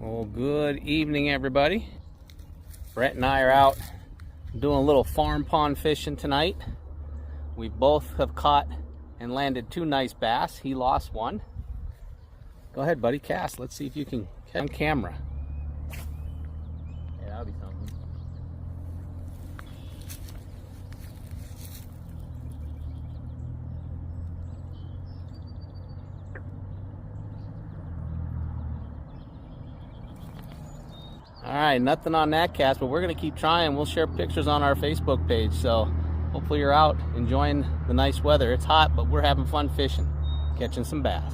Well, good evening, everybody. Brett and I are out doing a little farm pond fishing tonight. We both have caught and landed 2 nice bass. He lost one. Go ahead, buddy, cast. Let's see if you can catch on camera. Yeah, that'll be something. All right, nothing on that cast, but we're gonna keep trying. We'll share pictures on our Facebook page, so hopefully you're out enjoying the nice weather. It's hot, but we're having fun fishing, catching some bass.